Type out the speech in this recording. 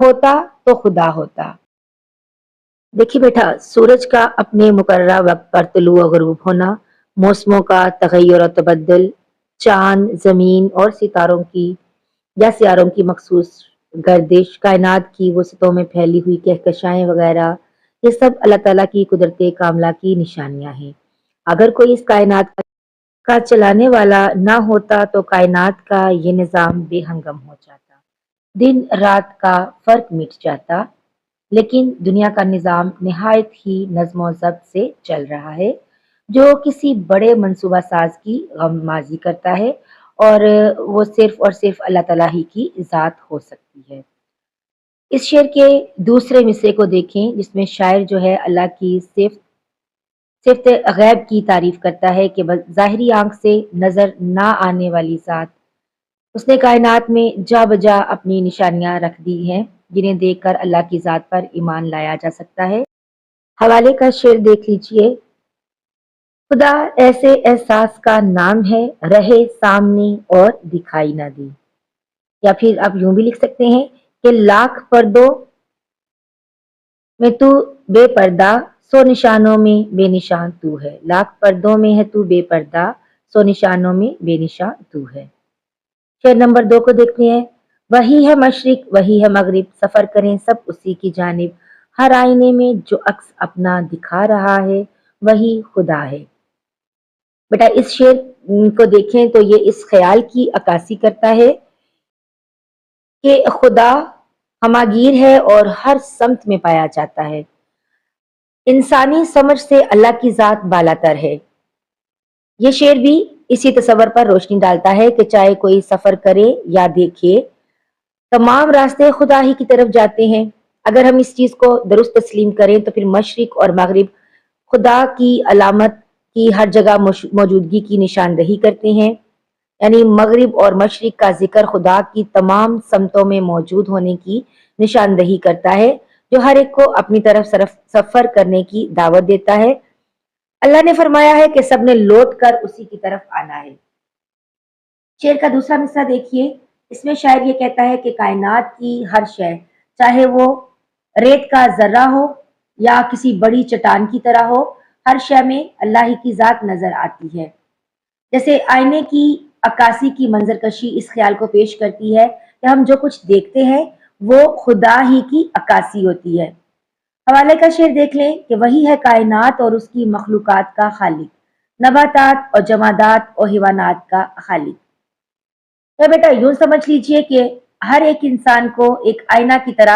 होता तो खुदा होता। देखिए बेटा, सूरज का अपने मुकर्रर वक्त पर तुलू और ग़ुरूब होना, मौसमों का तग़य्युर और तबद्दुल, चाँद, ज़मीन और सितारों की मख़सूस गर्दिश, कायनात की वसतों में फैली हुई कहकशाएँ वग़ैरह, ये सब अल्लाह ताला की कुदरत कामिला की निशानियाँ हैं। अगर कोई इस कायनात का चलाने वाला ना होता तो कायनात का ये निज़ाम बेहंगम हो जाता। दिन रात का फ़र्क मिट जाता। लेकिन दुनिया का निज़ाम निहायत ही नज़्म व ज़ब्त से चल रहा है, जो किसी बड़े मंसूबा साज़ की गममाज़ी करता है और वो सिर्फ़ और सिर्फ़ अल्लाह ताला ही की ज़ात हो सकती है। इस शेर के दूसरे मिसरे को देखें, जिसमें शायर जो है अल्लाह की सिफ़त गैब की तारीफ़ करता है कि बस ज़ाहिरी आँख से नज़र ना आने वाली ज़ात, उसने कायनात में जा बजा अपनी निशानियाँ रख दी हैं, जिन्हें देखकर अल्लाह की ज़ात पर ईमान लाया जा सकता है। हवाले का शेर देख लीजिए। खुदा ऐसे एहसास का नाम है, रहे सामने और दिखाई ना दे। या फिर आप यूं भी लिख सकते हैं कि लाख पर्दों में तू बेपर्दा, सौ निशानों में बेनिशान तू है। लाख पर्दों में है तू बेपर्दा, सौ निशानों में बेनिशान तू है। शेर नंबर 2 को देखते हैं। वही है मशरिक, वही है मगरिब, सफर करें सब उसी की जानिब। हर आईने में जो अक्स अपना दिखा रहा है, वही खुदा है। बेटा इस शेर को देखें तो ये इस ख्याल की अक्कासी करता है कि खुदा हमागीर है और हर सम्त में पाया जाता है। इंसानी समझ से अल्लाह की ज़ात बालातर है। ये शेर भी इसी तसव्वुर पर रोशनी डालता है कि चाहे कोई सफ़र करे या देखे, तमाम रास्ते खुदा ही की तरफ जाते हैं। अगर हम इस चीज़ को दुरुस्त तस्लीम करें तो फिर मशरिक और मगरिब खुदा की अलामत की हर जगह मौजूदगी की निशानदही करते हैं। यानी मगरिब और मशरिक का जिक्र खुदा की तमाम समतों में मौजूद होने की निशानदही करता है, जो हर एक को अपनी तरफ सफ़र करने की दावत देता है। अल्लाह ने फरमाया है कि सबने लौट कर उसी की तरफ आना है। शेर का दूसरा मिसरा देखिए। इसमें शायर ये कहता है कि कायनात की हर शय, चाहे वो रेत का जर्रा हो या किसी बड़ी चट्टान की तरह हो, हर शय में अल्लाह ही की जात नजर आती है। जैसे आईने की अक्कासी की मंजरकशी इस ख्याल को पेश करती है कि हम जो कुछ देखते हैं वो खुदा ही की अक्कासी होती है। हवाले का शेर देख लें कि वही है कायनात और उसकी मखलूकात का खालिक, नबातात और जमादात और हिवानात का खालिक। तो बेटा यूं समझ लीजिए कि हर एक इंसान को एक आईना की तरह